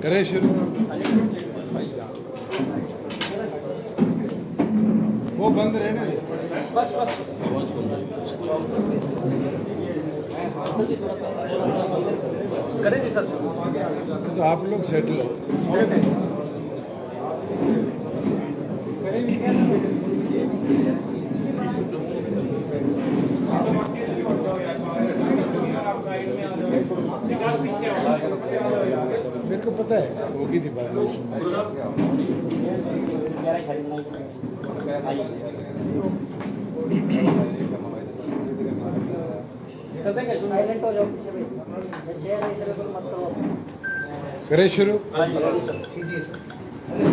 करें शुरू। वो बंद रहने दे। बस बस करें जी सर। तो आप लोग सेटल हो। मेरे को पता है होगी थी बात। साइलेंट हो जाओ। करें शुरू।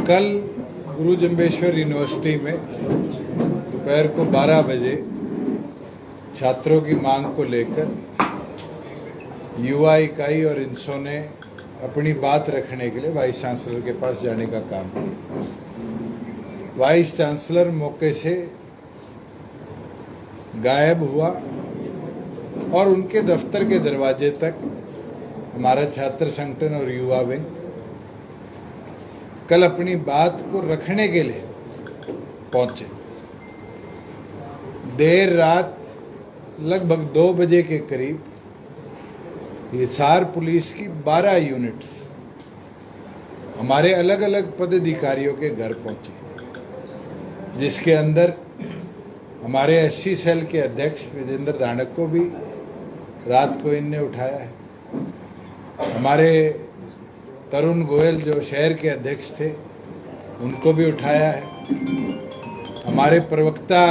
कल गुरु जम्बेश्वर यूनिवर्सिटी में दोपहर को 12 बजे छात्रों की मांग को लेकर युवा इकाई और इंसो ने अपनी बात रखने के लिए वाइस चांसलर के पास जाने का काम किया। वाइस चांसलर मौके से गायब हुआ और उनके दफ्तर के दरवाजे तक हमारा छात्र संगठन और युवा विंग कल अपनी बात को रखने के लिए पहुंचे। देर रात लगभग 2 बजे के करीब हिसार पुलिस की 12 यूनिट्स हमारे अलग अलग पदाधिकारियों के घर पहुंची, जिसके अंदर हमारे एससी सेल के अध्यक्ष विजेंद्र धानक को भी रात को इनने उठाया है। हमारे तरुण गोयल जो शहर के अध्यक्ष थे उनको भी उठाया है। हमारे प्रवक्ता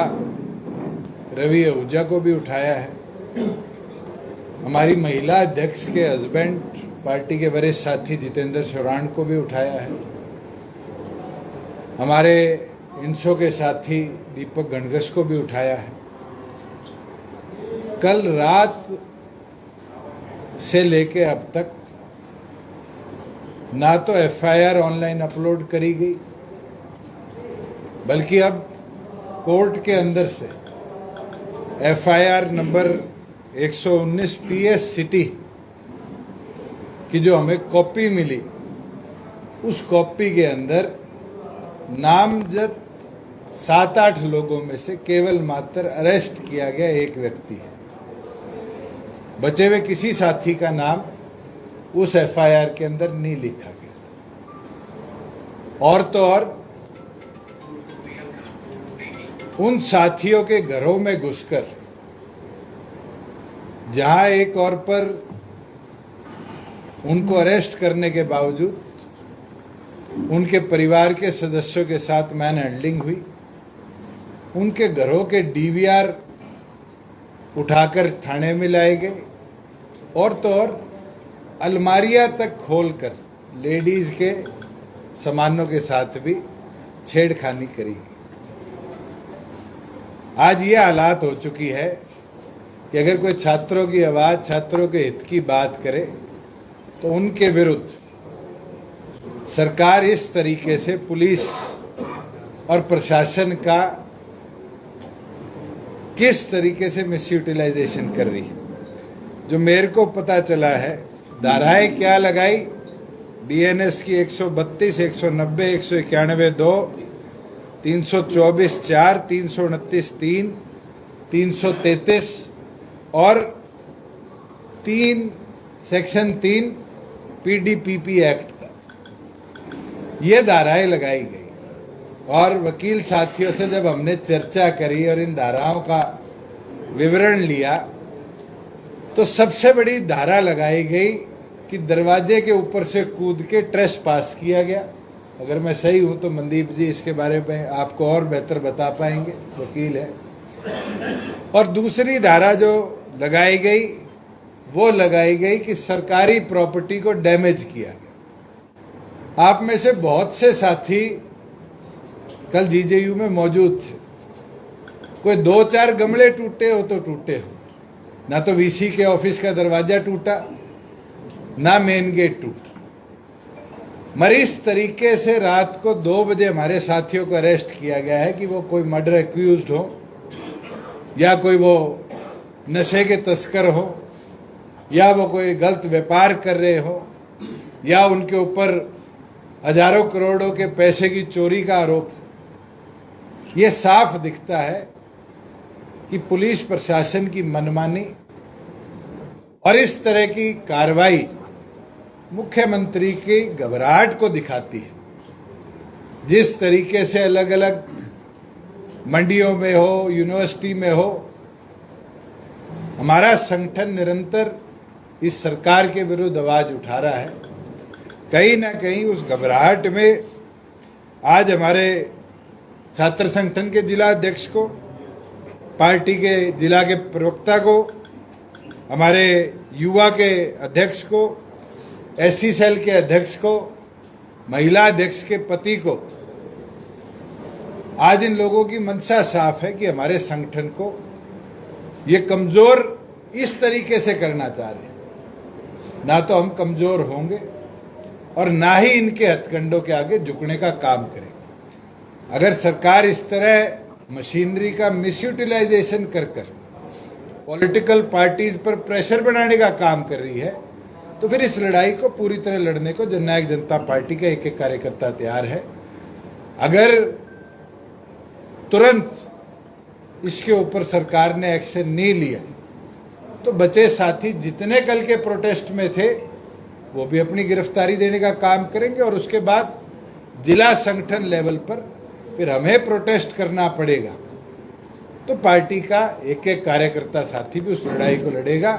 रवि आहूजा को भी उठाया है। हमारी महिला अध्यक्ष के हस्बैंड पार्टी के वरिष्ठ साथी जितेंद्र शोराण को भी उठाया है। हमारे इंसो के साथी दीपक गणगस को भी उठाया है। कल रात से लेके अब तक ना तो एफआईआर ऑनलाइन अपलोड करी गई, बल्कि अब कोर्ट के अंदर से एफआईआर नंबर 119 PS सिटी की जो हमें कॉपी मिली, उस कॉपी के अंदर नामजद 7-8 लोगों में से केवल मात्र अरेस्ट किया गया एक व्यक्ति है। बचे हुए किसी साथी का नाम उस एफआईआर के अंदर नहीं लिखा गया। और तो और उन साथियों के घरों में घुसकर जहां एक और पर उनको अरेस्ट करने के बावजूद उनके परिवार के सदस्यों के साथ मैन हैंडलिंग हुई, उनके घरों के डीवीआर उठाकर थाने में लाए गए और तो और अलमारियां तक खोलकर लेडीज के सामानों के साथ भी छेड़खानी करी गई। आज ये हालात हो चुकी है कि अगर कोई छात्रों की आवाज, छात्रों के हित की बात करे तो उनके विरुद्ध सरकार इस तरीके से पुलिस और प्रशासन का किस तरीके से मिसयूटिलाइजेशन कर रही है। जो मेरे को पता चला है, धाराएं क्या लगाई, बीएनएस की 132, 190, 191(2), 324(4), 329(3), 333 और 3 सेक्शन 3 पीडीपीपी एक्ट का ये धाराएं लगाई गई। और वकील साथियों से जब हमने चर्चा करी और इन धाराओं का विवरण लिया तो सबसे बड़ी धारा लगाई गई कि दरवाजे के ऊपर से कूद के ट्रेस पास किया गया। अगर मैं सही हूं तो मनदीप जी इसके बारे में आपको और बेहतर बता पाएंगे, वकील है। और दूसरी धारा जो लगाई गई वो लगाई गई कि सरकारी प्रॉपर्टी को डैमेज किया गया। आप में से बहुत से साथी कल जीजेयू में मौजूद थे। कोई 2-4 गमले टूटे हो तो टूटे हो, ना तो वीसी के ऑफिस का दरवाजा टूटा, ना मेन गेट टूटा। मगर इस तरीके से रात को 2 बजे हमारे साथियों को अरेस्ट किया गया है कि वो कोई मर्डर एक्यूज्ड हो, या कोई वो नशे के तस्कर हो, या वो कोई गलत व्यापार कर रहे हो, या उनके ऊपर हजारों करोड़ों के पैसे की चोरी का आरोप। ये साफ दिखता है कि पुलिस प्रशासन की मनमानी और इस तरह की कार्रवाई मुख्यमंत्री की घबराहट को दिखाती है। जिस तरीके से अलग अलग मंडियों में हो, यूनिवर्सिटी में हो, हमारा संगठन निरंतर इस सरकार के विरुद्ध आवाज उठा रहा है, कहीं ना कहीं उस घबराहट में आज हमारे छात्र संगठन के जिला अध्यक्ष को, पार्टी के जिला के प्रवक्ता को, हमारे युवा के अध्यक्ष को, एससी सेल के अध्यक्ष को, महिला अध्यक्ष के पति को, आज इन लोगों की मंशा साफ है कि हमारे संगठन को ये कमजोर इस तरीके से करना चाह रहे हैं। ना तो हम कमजोर होंगे और ना ही इनके हथकंडों के आगे झुकने का काम करेंगे। अगर सरकार इस तरह मशीनरी का मिसयूटिलाइजेशन कर पॉलिटिकल पार्टीज पर प्रेशर बनाने का काम कर रही है, तो फिर इस लड़ाई को पूरी तरह लड़ने को जननायक जनता पार्टी का एक एक कार्यकर्ता तैयार है। अगर तुरंत इसके ऊपर सरकार ने एक्शन नहीं लिया तो बचे साथी जितने कल के प्रोटेस्ट में थे वो भी अपनी गिरफ्तारी देने का काम करेंगे, और उसके बाद जिला संगठन लेवल पर फिर हमें प्रोटेस्ट करना पड़ेगा तो पार्टी का एक एक कार्यकर्ता साथी भी उस लड़ाई को लड़ेगा,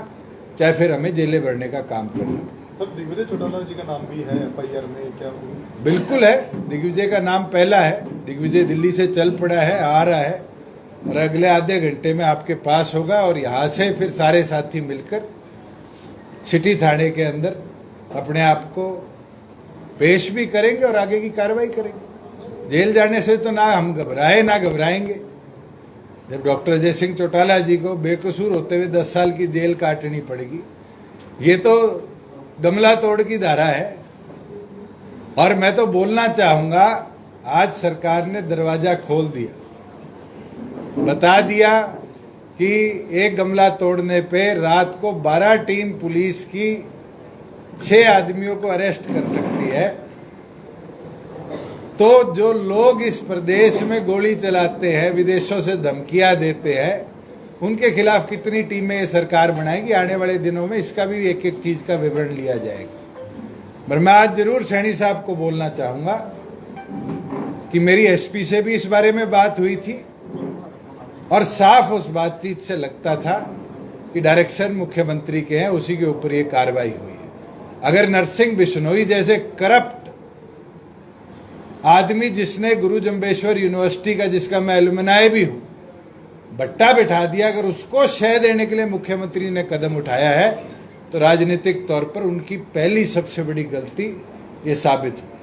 चाहे फिर हमें जेलें भरने का काम करना। सर, दिग्विजय चौटाला जी का नाम भी है एफआईआर में, क्या? बिल्कुल है, दिग्विजय का नाम पहला है। दिग्विजय दिल्ली से चल पड़ा है, आ रहा है, और अगले आधे घंटे में आपके पास होगा, और यहाँ से फिर सारे साथी मिलकर सिटी थाने के अंदर अपने आप को पेश भी करेंगे और आगे की कार्रवाई करेंगे। जेल जाने से तो ना हम घबराए ना घबराएंगे। जब डॉक्टर अजय सिंह चौटाला जी को बेकसूर होते हुए 10 साल की जेल काटनी पड़ेगी, ये तो गमला तोड़ की धारा है। और मैं तो बोलना चाहूंगा, आज सरकार ने दरवाजा खोल दिया, बता दिया कि एक गमला तोड़ने पे रात को 12 टीम पुलिस की 6 आदमियों को अरेस्ट कर सकती है। तो जो लोग इस प्रदेश में गोली चलाते हैं, विदेशों से धमकियां देते हैं, उनके खिलाफ कितनी टीमें ये सरकार बनाएगी आने वाले दिनों में, इसका भी एक एक चीज का विवरण लिया जाएगा। पर मैं आज जरूर सैनी साहब को बोलना चाहूंगा कि मेरी एसपी से भी इस बारे में बात हुई थी, और साफ उस बातचीत से लगता था कि डायरेक्शन मुख्यमंत्री के हैं, उसी के ऊपर ये कार्रवाई हुई है। अगर नरसिंह बिश्नोई जैसे करप्ट आदमी, जिसने गुरु जम्बेश्वर यूनिवर्सिटी का, जिसका मैं एलुमनाई भी हूं, बट्टा बिठा दिया, अगर उसको शय देने के लिए मुख्यमंत्री ने कदम उठाया है तो राजनीतिक तौर पर उनकी पहली सबसे बड़ी गलती ये साबित हुई।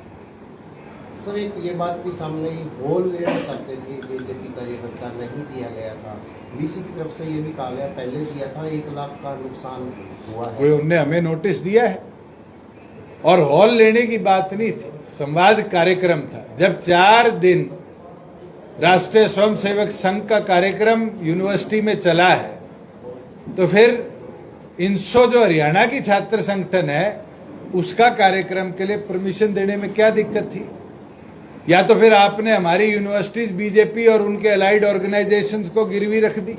सर, एक ये बात भी सामने ही, होल लेना चाहते थे जेजेपी कार्यकर्ता, नहीं दिया गया था। वीसी की तरफ से ये भी कहा गया पहले दिया था, 1 लाख का नुकसान हुआ है। कोई उनने हमें नोटिस दिया है? और हॉल लेने की बात नहीं थी, संवाद कार्यक्रम था। जब 4 दिन राष्ट्रीय स्वयंसेवक संघ का कार्यक्रम यूनिवर्सिटी में चला है, तो फिर इंसो जो हरियाणा की छात्र संगठन है, उसका कार्यक्रम के लिए परमिशन देने में क्या दिक्कत थी? या तो फिर आपने हमारी यूनिवर्सिटीज, बीजेपी और उनके अलाइड ऑर्गेनाइजेशंस को गिरवी रख दी,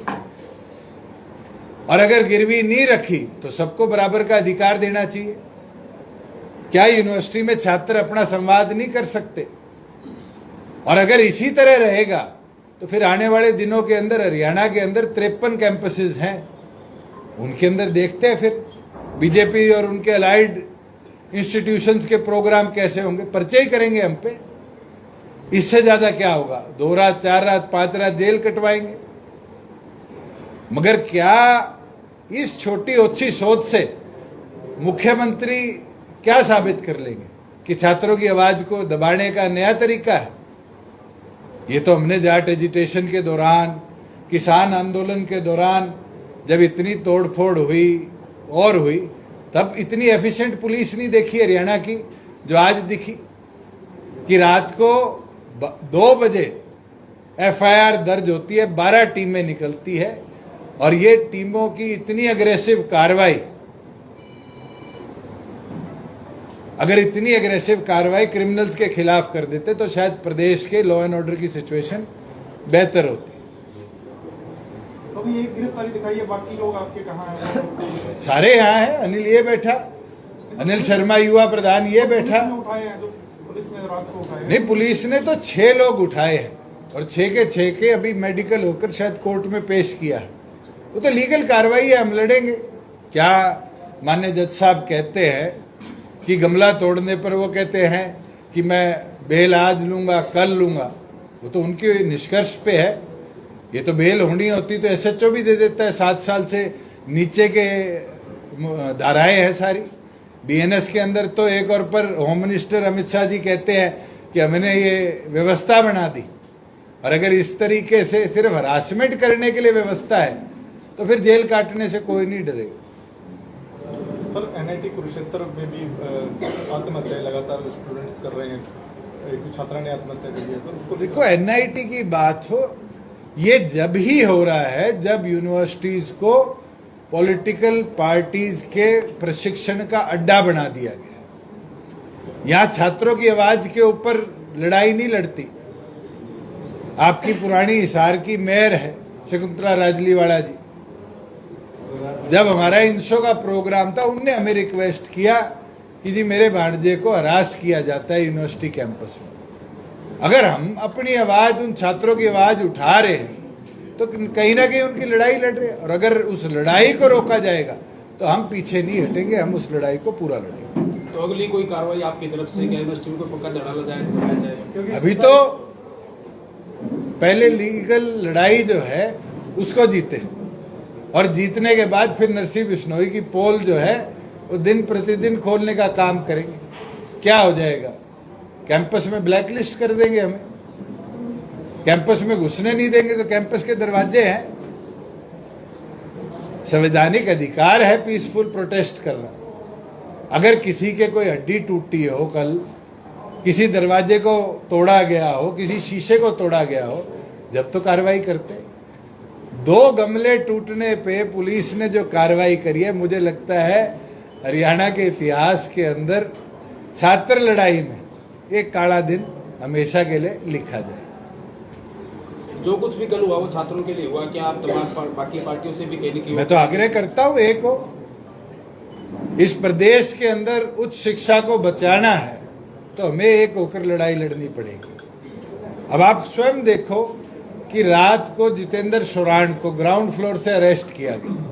और अगर गिरवी नहीं रखी तो सबको बराबर का अधिकार देना चाहिए। क्या यूनिवर्सिटी में छात्र अपना संवाद नहीं कर सकते? और अगर इसी तरह रहेगा तो फिर आने वाले दिनों के अंदर हरियाणा के अंदर 53 कैंपसेस हैं, उनके अंदर देखते हैं फिर बीजेपी और उनके अलाइड इंस्टीट्यूशंस के प्रोग्राम कैसे होंगे, पर्चे ही करेंगे हम पे। इससे ज्यादा क्या होगा? 2 रात, 4 रात, 5 रात जेल कटवाएंगे। मगर क्या इस छोटी ओछी सोच से मुख्यमंत्री क्या साबित कर लेंगे कि छात्रों की आवाज को दबाने का नया तरीका है? ये तो हमने जाट एजिटेशन के दौरान, किसान आंदोलन के दौरान, जब इतनी तोड़फोड़ हुई और हुई, तब इतनी एफिशिएंट पुलिस नहीं देखी हरियाणा की जो आज दिखी, कि रात को 2 बजे एफआईआर दर्ज होती है, 12 टीमें निकलती है, और ये टीमों की इतनी अग्रेसिव कार्रवाई, अगर इतनी अग्रेसिव कार्रवाई क्रिमिनल्स के खिलाफ कर देते तो शायद प्रदेश के लॉ एंड ऑर्डर की सिचुएशन बेहतर होती। अभी एक गिरफ्तारी दिखाई है, बाकी लोग आपके कहाँ हैं? सारे यहाँ हैं। अनिल ये बैठा, अनिल शर्मा युवा प्रधान ये बैठा। उठाए हैं जो पुलिस ने रात को उठाए? नहीं, पुलिस ने तो 6 लोग उठाए हैं और 6 के अभी मेडिकल होकर शायद कोर्ट में पेश किया है। वो तो लीगल कार्रवाई है, हम लड़ेंगे। क्या माननीय जज साहब कहते हैं कि गमला तोड़ने पर वो कहते हैं कि मैं बेल आज लूंगा कल लूंगा, वो तो उनके निष्कर्ष पे है। ये तो बेल होनी होती तो एसएचओ भी दे देता है। 7 साल से नीचे के धाराएं हैं सारी बीएनएस के अंदर। तो एक और पर होम मिनिस्टर अमित शाह जी कहते हैं कि हमने ये व्यवस्था बना दी, और अगर इस तरीके से सिर्फ हरासमेंट करने के लिए व्यवस्था है तो फिर जेल काटने से कोई नहीं डरेगा। सर, एनआईटी कुरुक्षेत्र में भी आत्महत्या लगातार स्टूडेंट्स कर रहे हैं, एक छात्रा ने आत्महत्या कर लिया, तो उसको देखो, एनआईटी की बात हो, ये जब ही हो रहा है जब यूनिवर्सिटीज को पॉलिटिकल पार्टीज के प्रशिक्षण का अड्डा बना दिया गया। यहां छात्रों की आवाज के ऊपर लड़ाई नहीं लड़ती। आपकी पुरानी हिसार की मेयर है शकुंतला राजलीवाड़ा जी, जब हमारा इंशो का प्रोग्राम था उनने हमें रिक्वेस्ट किया कि जी मेरे भांजे को हरास किया जाता है यूनिवर्सिटी कैंपस में। अगर हम अपनी आवाज, उन छात्रों की आवाज उठा रहे हैं तो कहीं ना कहीं उनकी लड़ाई लड़ रहे हैं, और अगर उस लड़ाई को रोका जाएगा तो हम पीछे नहीं हटेंगे, हम उस लड़ाई को पूरा लड़ेंगे। तो अगली कोई कार्रवाई आपकी तरफ से क्या यूनिवर्सिटी को पक्का डाला जाए? अभी तो पहले लीगल लड़ाई जो है उसको जीते, और जीतने के बाद फिर नरसिंह बिश्नोई की पोल जो है वो दिन प्रतिदिन खोलने का काम करेंगे। क्या हो जाएगा? कैंपस में ब्लैकलिस्ट कर देंगे, हमें कैंपस में घुसने नहीं देंगे। तो कैंपस के दरवाजे हैं, संवैधानिक अधिकार है पीसफुल प्रोटेस्ट करना। अगर किसी के कोई हड्डी टूटी हो, कल किसी दरवाजे को तोड़ा गया हो, किसी शीशे को तोड़ा गया हो, जब तो कार्रवाई करते। 2 गमले टूटने पे पुलिस ने जो कार्रवाई करी है, मुझे लगता है हरियाणा के इतिहास के अंदर छात्र लड़ाई में एक काला दिन हमेशा के लिए लिखा जाए। जो कुछ भी कल हुआ वो छात्रों के लिए हुआ, क्या आप तमाम बाकी पार्टियों से भी कहने की? मैं तो आग्रह करता हूं, एक हो, इस प्रदेश के अंदर उच्च शिक्षा को बचाना है तो हमें एक होकर लड़ाई लड़नी पड़ेगी। अब आप स्वयं देखो कि रात को जितेंद्र शोराण को ग्राउंड फ्लोर से अरेस्ट किया गया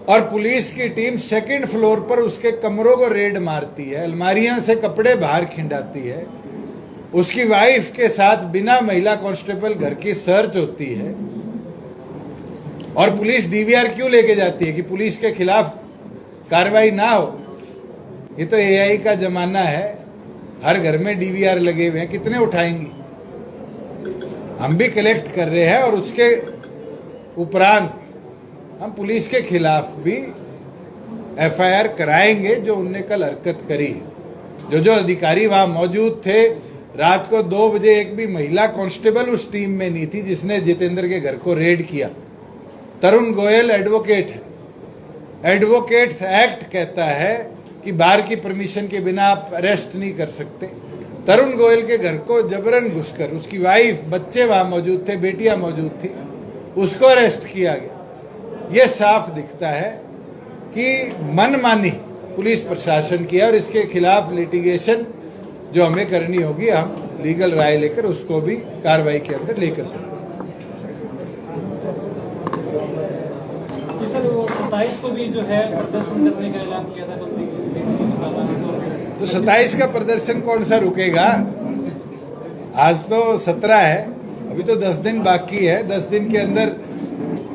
और पुलिस की टीम 2nd फ्लोर पर उसके कमरों को रेड मारती है, अलमारियों से कपड़े बाहर खिंडाती है, उसकी वाइफ के साथ बिना महिला कांस्टेबल घर की सर्च होती है, और पुलिस डीवीआर क्यों लेके जाती है कि पुलिस के खिलाफ कार्रवाई ना हो। ये तो एआई का जमाना है, हर घर में डीवीआर लगे हुए हैं, कितने उठाएंगी? हम भी कलेक्ट कर रहे हैं, और उसके उपरांत हम पुलिस के खिलाफ भी एफआईआर कराएंगे जो उनने कल हरकत करी। जो अधिकारी वहां मौजूद थे, रात को 2 बजे एक भी महिला कांस्टेबल उस टीम में नहीं थी जिसने जितेंद्र के घर को रेड किया। तरुण गोयल एडवोकेट है, एडवोकेट्स एक्ट कहता है कि बाहर की परमिशन के बिना आप अरेस्ट नहीं कर सकते। तरुण गोयल के घर को जबरन घुसकर, उसकी वाइफ, बच्चे वहां मौजूद थे, बेटियां मौजूद थी, उसको अरेस्ट किया गया। यह साफ दिखता है कि मनमानी पुलिस प्रशासन की है, और इसके खिलाफ लिटिगेशन जो हमें करनी होगी, हम लीगल राय लेकर उसको भी कार्रवाई के अंदर लेकर चलेंगे। सर, वो 27 को भी जो है प्रदर्शन करने का ऐलान किया था, तो 27 का प्रदर्शन कौन सा रुकेगा? आज तो 17 है, अभी तो 10 दिन बाकी है। 10 दिन के अंदर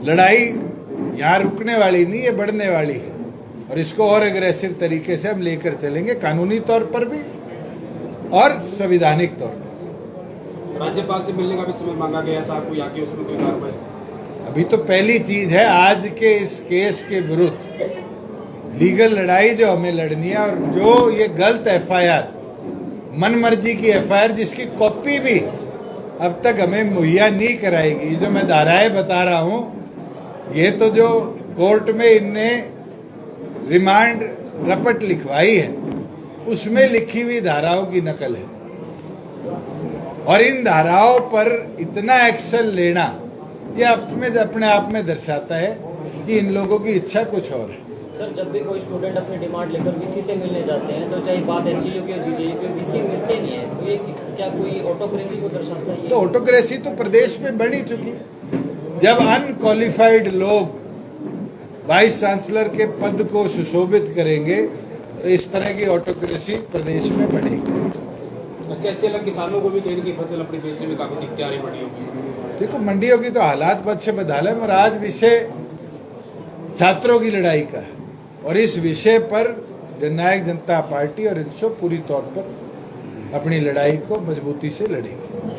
लड़ाई यहाँ रुकने वाली नहीं, ये बढ़ने वाली है, और इसको और एग्रेसिव तरीके से हम लेकर चलेंगे, कानूनी तौर पर भी और संवैधानिक तौर पर। राज्यपाल से मिलने का भी समय मांगा गया था, कोई आके उसमें कोई कार्रवाई? अभी तो पहली चीज है आज के इस केस के विरुद्ध लीगल लड़ाई जो हमें लड़नी है, और जो ये गलत एफआईआर, मनमर्जी की एफआईआर जिसकी कॉपी भी अब तक हमें मुहैया नहीं कराएगी, जो मैं धाराएं बता रहा हूं, ये तो जो कोर्ट में इनने रिमांड रपट लिखवाई है उसमें लिखी हुई धाराओं की नकल है, और इन धाराओं पर इतना एक्शन लेना ये अपने आप में दर्शाता है कि इन लोगों की इच्छा कुछ और है। सर, जब भी कोई स्टूडेंट अपनी डिमांड लेकर वीसी से मिलने जाते हैं तो चाहे बात एचजीयू की हो जीजेयू की, वीसी मिलते नहीं है, तो ये क्या कोई ऑटोक्रेसी को दर्शाता है? तो ऑटोक्रेसी तो प्रदेश में बन ही चुकी। जब अनक्वालिफाइड लोग वाइस चांसलर के पद को सुशोभित करेंगे तो इस तरह की ऑटोक्रेसी प्रदेश में बढ़ेगी। अच्छा, इससे अलग किसानों को भी कहीं की फसल अपनी बेचने में काफी दिक्कतें आ रही मंडियों में। देखो, मंडियों की तो हालात पद से बदहाल है, और आज विषय छात्रों की लड़ाई का है, और इस विषय पर जननायक जनता पार्टी और इंसो पूरी तौर पर अपनी लड़ाई को मजबूती से लड़ेगी।